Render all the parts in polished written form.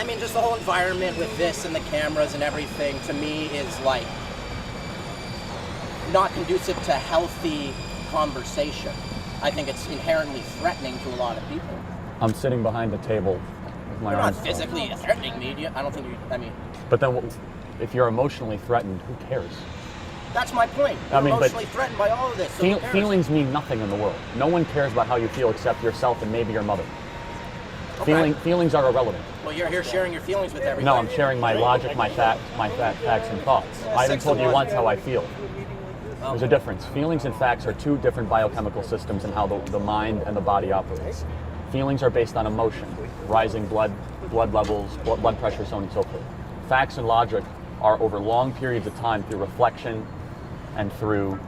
I mean, just the whole environment with this and the cameras and everything, to me, is like not conducive to healthy conversation. I think it's inherently threatening to a lot of people. I'm sitting behind the table with my You're arms not physically threatening me. I don't think you, I mean... But then if you're emotionally threatened, who cares? That's my point. You're emotionally threatened by all of this. So feelings mean nothing in the world. No one cares about how you feel except yourself and maybe your mother. Okay. Feelings are irrelevant. Well, you're here sharing your feelings with everybody. No, I'm sharing my logic, my facts and thoughts. I haven't told you once how I feel. There's a difference. Feelings and facts are two different biochemical systems in how the mind and the body operates. Feelings are based on emotion, rising blood levels, blood pressure, so on and so forth. Facts and logic are over long periods of time through reflection and through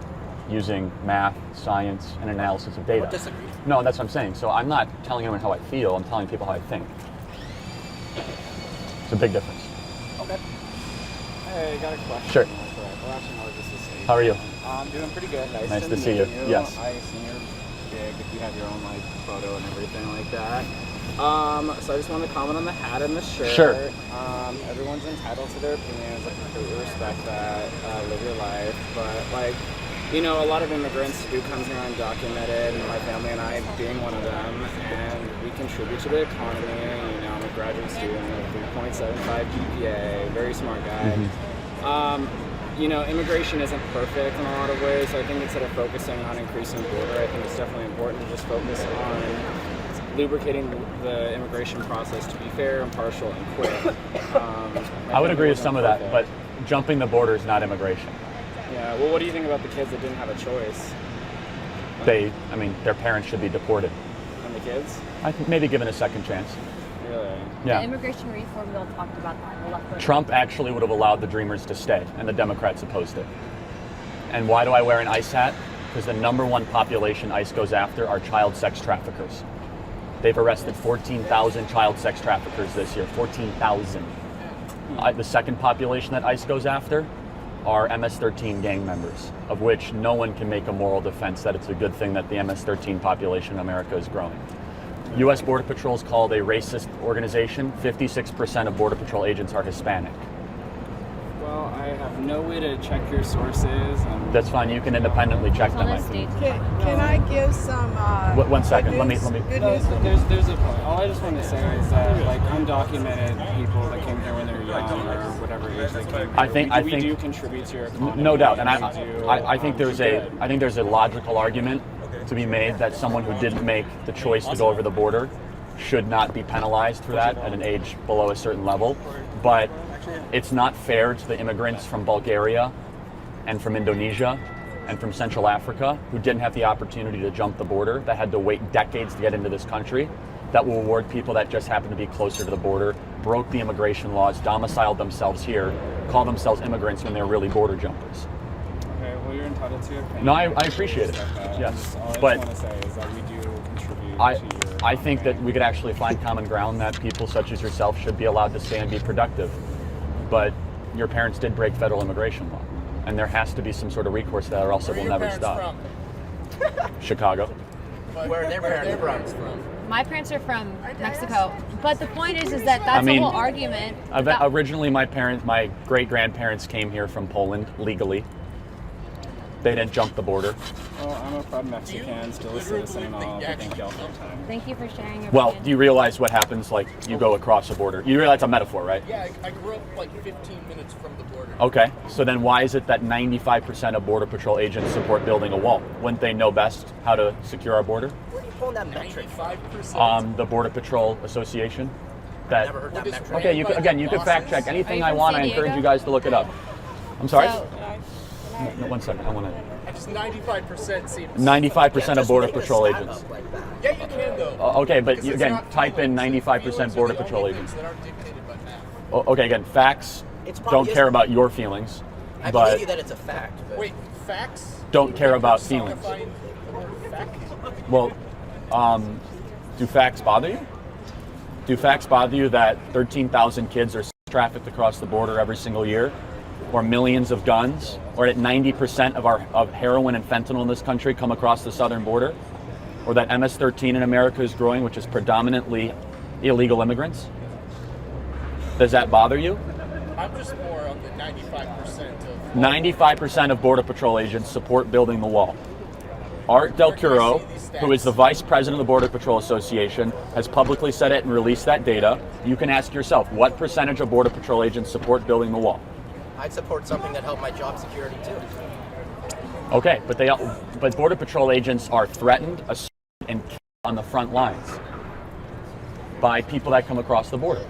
using math, science, and analysis of data. No, that's what I'm saying. So I'm not telling anyone how I feel, I'm telling people how I think. It's a big difference. Okay. Hey, I got a question. Sure. How are you? I'm doing pretty good. Nice to see you. Yes. I seen your gig, if you have your own photo and everything like that. So I just want to comment on the hat and the shirt. Sure. Everyone's entitled to their opinions. I completely respect that. Live your life. But a lot of immigrants do come here undocumented, and my family and I being one of them, and we contribute to the economy. I'm a graduate student with 3.75 GPA, very smart guy. Mm-hmm. Immigration isn't perfect in a lot of ways, so I think instead of focusing on increasing border, I think it's definitely important to just focus on lubricating the immigration process to be fair, impartial, and quick. I would agree with some of that, but jumping the border is not immigration. Yeah, well, what do you think about the kids that didn't have a choice? Their parents should be deported. And the kids? I think maybe given a second chance. Really? Yeah. The immigration reform bill talked about that. Trump actually would have allowed the Dreamers to stay, and the Democrats opposed it. And why do I wear an ICE hat? Because the number one population ICE goes after are child sex traffickers. They've arrested 14,000 child sex traffickers this year, 14,000. The second population that ICE goes after are MS-13 gang members, of which no one can make a moral defense that it's a good thing that the MS-13 population in America is growing. U.S. Border Patrol is called a racist organization. 56% of Border Patrol agents are Hispanic. Well, I have no way to check your sources. That's fine. You can independently check them. Can I give some? 1 second. Let me. There's a point. All I just want to say is that undocumented people that came here when they were young or whatever age they came here, we do contribute to your economy. No doubt, and I think there's a logical argument to be made that someone who didn't make the choice to go over the border should not be penalized for that at an age below a certain level, but it's not fair to the immigrants from Bulgaria and from Indonesia and from Central Africa who didn't have the opportunity to jump the border, that had to wait decades to get into this country, that will reward people that just happen to be closer to the border, broke the immigration laws, domiciled themselves here, call themselves immigrants when they're really border jumpers. Okay, well, you're entitled to your opinion. No, I appreciate it. Yes, all I but just want to say is that we do contribute to your I think that we could actually find common ground that people such as yourself should be allowed to stay and be productive. But your parents did break federal immigration law, and there has to be some sort of recourse to that, or else it will never stop. Chicago. Where are their parents from? My parents are from Mexico, but the point is that that's the whole argument. Originally, my great-grandparents came here from Poland legally. They didn't jump the border. Well, I'm a proud Mexican, still a citizen, and all, but thank y'all for your time. Thank you for sharing your Well, opinion. do you realize what happens, you go across the border? You realize it's a metaphor, right? Yeah, I grew up 15 minutes from the border. Okay, so then why is it that 95% of Border Patrol agents support building a wall? Wouldn't they know best how to secure our border? Where are you pulling that metric? 95%? The Border Patrol Association. I've never heard that metric. Okay, you can fact check anything I want. I encourage you guys to look it up. I'm sorry? No, 1 second, I want to... Just 95% seems... 95% of Border Patrol agents. Yeah, you can though. Okay, but type in 95% Border Patrol agents. That aren't dictated by math. Okay, again, facts don't care about your feelings. I believe you that it's a fact. Wait, facts? Don't care about feelings. Fact? Well, do facts bother you? Do facts bother you that 13,000 kids are trafficked across the border every single year? Or millions of guns? Or that 90% of heroin and fentanyl in this country come across the southern border? Or that MS-13 in America is growing, which is predominantly illegal immigrants? Does that bother you? I'm just more on the 95% of. 95% of Border Patrol agents support building the wall. Art Del Curo, who is the vice president of the Border Patrol Association, has publicly said it and released that data. You can ask yourself, what percentage of Border Patrol agents support building the wall? I'd support something that helped my job security too. Okay, but Border Patrol agents are threatened, assaulted, and killed on the front lines by people that come across the border.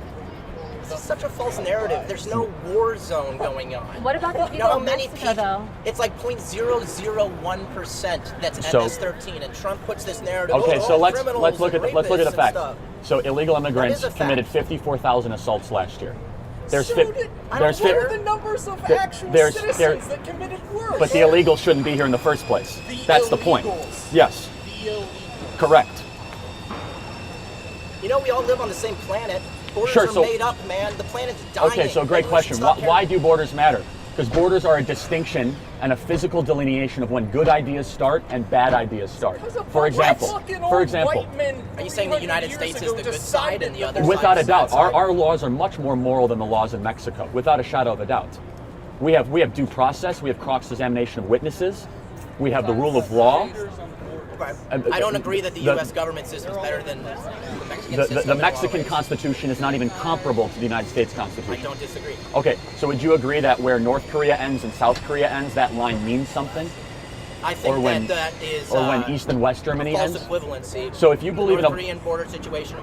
This is such a false narrative. There's no war zone going on. What about the You know people how in many Mexico, though? It's like 0.001% that's So- MS-13, and Trump puts this narrative. Okay, so let's criminals look at and let's look at the rapists and facts. stuff. So illegal immigrants That is a committed fact. 54,000 assaults last year. There's So fif- did- there's what fif- are the numbers of there- actual there's- citizens there- that committed worse? but the illegals shouldn't be here in the first place. That's the point. illegals. Yes, The illegals. correct. You know, we all live on the same planet. Borders Sure, are so- made up, man. The planet's dying. Okay, so great Like, question. stop Why do borders matter? Because borders are a distinction and a physical delineation of when good ideas start and bad ideas start. Because a For bunch of example, fucking for old example, white men Are you saying the 300 United years States is ago the good decided side and the that other the- without a side is doubt, the bad side? our laws are much more moral than the laws in Mexico, without a shadow of a doubt. We have due process, we have cross-examination of witnesses, we have the rule of law. Okay. I don't agree that the U.S. government system is better than the Mexican system. The in a lot Mexican of ways. Constitution is not even comparable to the United States I Constitution. don't disagree. Okay, so would you agree that where North Korea ends and South Korea ends, that line means something? I think Or when- that is Or when East and West Germany false ends? equivalency. So if you believe in North a- Korean border situation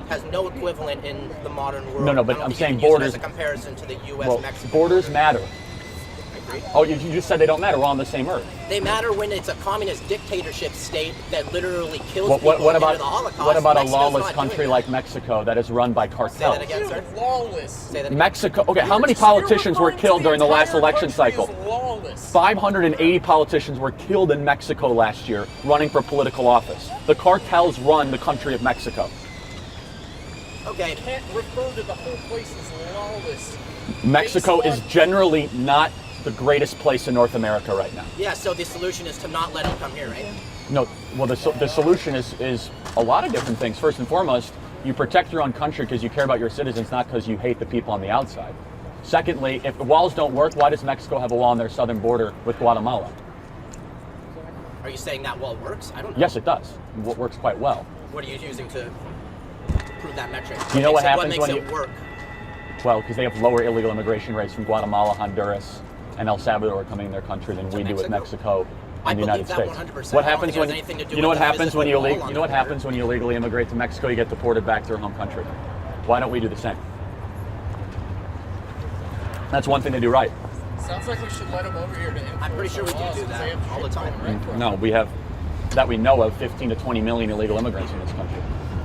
has no equivalent in the modern world. No, but I don't I'm think saying you can use it borders- as a comparison to the U.S. Well, Mexico. borders matter. I agree. Oh, you just said they don't matter. We're all on the same earth. They matter when it's a communist dictatorship state that literally kills What people about into the Holocaust. what about a Mexico's lawless not country doing like that. Mexico that is run by Say cartels? that again, sir. Lawless. Say that again. Mexico. Okay, how many politicians were killed during the last election cycle? Lawless. 580 politicians were killed in Mexico last year running for political office. The cartels run the country of Mexico. Okay. Can't refer to the whole place as lawless. Mexico Based is on- generally not the greatest place in North America right now. Yeah, so the solution is to not let them come here, right? No, well, the solution is a lot of different things. First and foremost, you protect your own country because you care about your citizens, not because you hate the people on the outside. Secondly, if the walls don't work, why does Mexico have a wall on their southern border with Guatemala? Are you saying that wall works? I don't know. Yes, it does. It works quite well. What are you using to prove that metric? Do you know what makes happens what when makes it work? Well, because they have lower illegal immigration rates from Guatemala, Honduras, and El Salvador coming in their country than we do with Mexico I and the United believe that States. 100%. What I don't happens think it has when anything to do you know with what the happens when physical you wall on you know what the happens when you illegally immigrate to Mexico? You get deported back to your home country. Why don't we do the same? That's one thing to do right. Sounds like we should let them over here to enforce I'm pretty sure we our laws, do 'cause that they have all the shit time. going right. No, we have that we know of 15 to 20 million illegal immigrants in this country.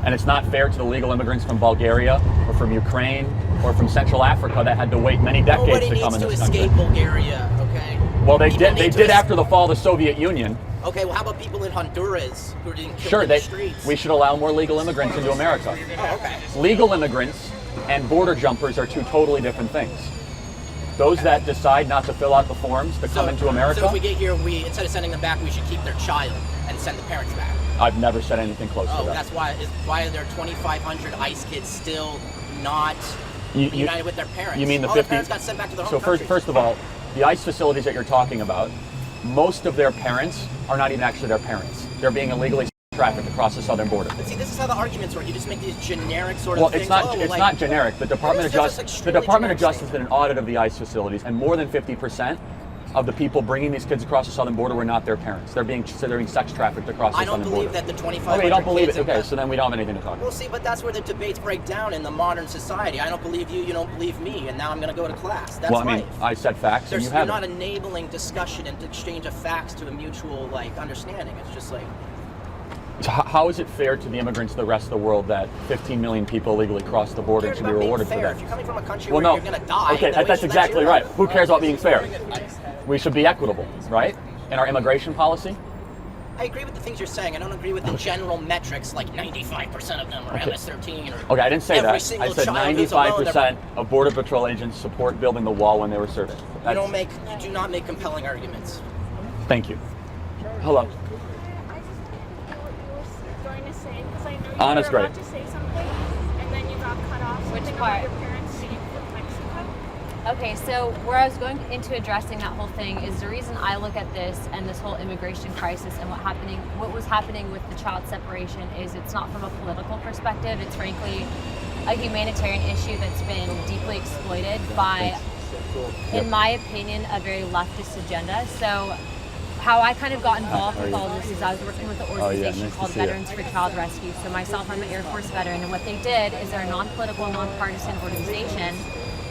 And it's not fair to the legal immigrants from Bulgaria or from Ukraine or from Central Africa that had to wait many decades Nobody to come needs in to this country. escape Bulgaria, okay? Well, they People did. They need to did es- after the fall of the Soviet Union. Okay, well, how about people in Honduras who are getting killed Sure, in the streets? we should allow more legal immigrants into America. Oh, okay. Legal immigrants and border jumpers are two totally different things. Those that decide not to fill out the forms to come into America, So if we get here, we instead of sending them back, we should keep their child and send the parents back. I've never said anything close Oh, to that. that's why are there 2,500 ICE kids still not You- united with their parents? You mean the All 50? their parents got sent back to their So home countries. first of all, the ICE facilities that you're talking about, most of their parents are not even actually their parents. They're being illegally trafficked across the southern border. But see, this is how the arguments work. You just make these generic sort of Well, things. it's not. Oh, well, It's like, not generic. The Department of It is just Justice. The extremely Department of generic Justice did an audit of the ICE facilities, and more than 50% of the people bringing these kids across the southern border were not their parents. They're being sex trafficked across the I don't southern believe border. that the 2,500 Okay, you don't believe kids it. in Okay, the- so then we don't have anything to talk Well, about. see, but that's where the debates break down in the modern society. I don't believe you, you don't believe me, and now I'm going to go to class. That's Well, I mean, life. I said facts, and you You're haven't. not enabling discussion and exchange of facts to a mutual understanding. It's just like So how is it fair to the immigrants of the rest of the world that 15 million people illegally cross the border and cares should be about being rewarded for fair. that? If you're coming from a country Well, where no. you're going to die, Okay, then we that's should let exactly you right. out. Who cares about being fair? We should be equitable, right? In our immigration policy. I agree with the things you're saying. I don't agree with the general metrics like 95% of them are MS-13 or Okay, I didn't say every that. I single said child who's alone, 95% of Border Patrol agents support building the wall when they were serving. You do not make compelling arguments. Thank you. Hello. Going to say, because I know you Anna's were great. about to say something, and then you got cut off. Which Something part? about your parents being Okay, so where I was going into addressing that whole thing is the reason I look at this and this whole immigration crisis and what was happening with the child separation is it's not from a political perspective. It's frankly a humanitarian issue that's been deeply exploited by, in my opinion, a very leftist agenda. So how I kind of got involved with all this is I was working with an organization nice to called see you. Veterans for Child Rescue. So myself, I'm an Air Force veteran, and what they did is they're a non-political, non-partisan organization,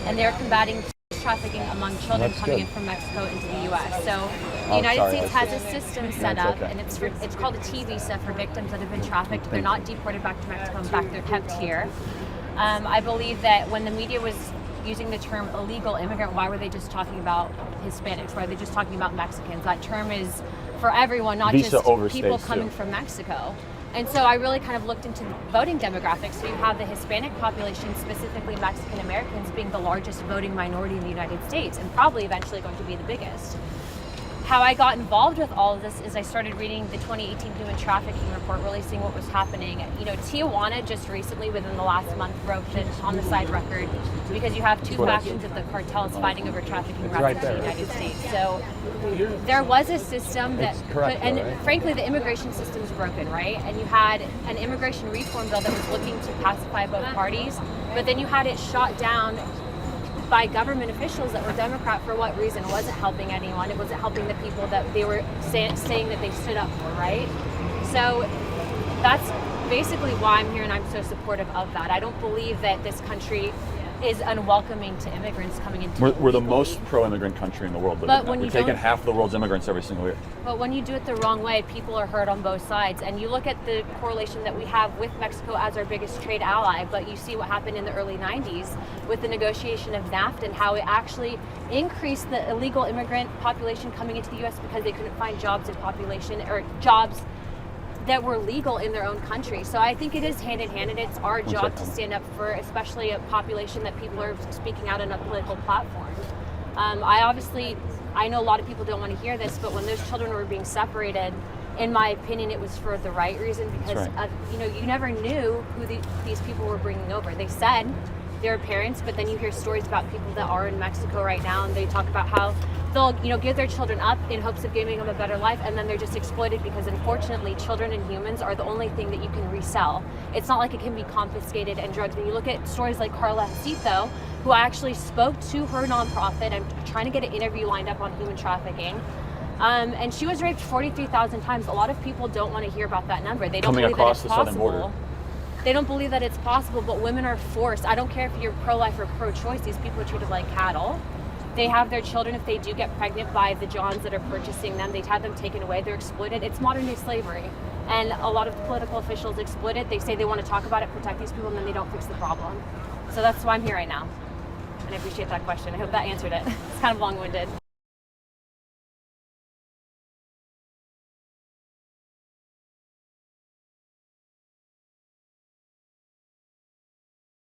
and they're combating trafficking among children That's coming good. in from Mexico into the U.S. So the Oh, United sorry, States that's has a system set That's up, okay. and it's called a T visa for victims that have been trafficked. They're not deported back to Mexico. In fact, they're kept here. I believe that when the media was using the term illegal immigrant, why were they just talking about Hispanics? Why are they just talking about Mexicans? That term is for everyone, not Visa just overstays, people coming too. from Mexico. And so I really kind of looked into voting demographics. So you have the Hispanic population, specifically Mexican Americans, being the largest voting minority in the United States and probably eventually going to be the biggest. How I got involved with all of this is I started reading the 2018 Human Trafficking Report, really seeing what was happening. You know, Tijuana just recently, within the last month, broke the homicide record because you have two factions of the cartels fighting over trafficking routes into the United States. So there was a system that, frankly, the immigration system is broken, right? And you had an immigration reform bill that was looking to pacify both parties, but then you had it shot down by government officials that were Democrat. For what reason? It wasn't helping anyone. It wasn't helping the people that they were saying that they stood up for, right? So that's basically why I'm here, and I'm so supportive of that. I don't believe that this country is unwelcoming to immigrants coming into it. We're the most pro-immigrant country in the world. But when We're you taking don't- half the world's immigrants every single year. But when you do it the wrong way, people are hurt on both sides. And you look at the correlation that we have with Mexico as our biggest trade ally, but you see what happened in the early 90s with the negotiation of NAFTA and how it actually increased the illegal immigrant population coming into the U.S. because they couldn't find jobs in population or jobs that were legal in their own country. So I think it is hand in hand, and it's our job to stand up for especially a population that people are speaking out on a political platform. I know a lot of people don't want to hear this, but when those children were being separated, in my opinion, it was for the right reason because you never knew who these people were bringing over. They said they were parents, but then you hear stories about people that are in Mexico right now, and they talk about how they'll give their children up in hopes of giving them a better life, and then they're just exploited because unfortunately children and humans are the only thing that you can resell. It's not like it can be confiscated and drugged. When you look at stories like Carla Cito, who I actually spoke to her nonprofit, I'm trying to get an interview lined up on human trafficking, and she was raped 43,000 times. A lot of people don't want to hear about that number. They don't Coming believe that across it's the southern possible. border. They don't believe that it's possible, but women are forced. I don't care if you're pro-life or pro-choice. These people are treated like cattle. They have their children, if they do get pregnant by the Johns that are purchasing them, they've had them taken away. They're exploited. It's modern day slavery. And a lot of the political officials exploit it. They say they want to talk about it, protect these people, and then they don't fix the problem. So that's why I'm here right now. And I appreciate that question. I hope that answered it. It's kind of long-winded.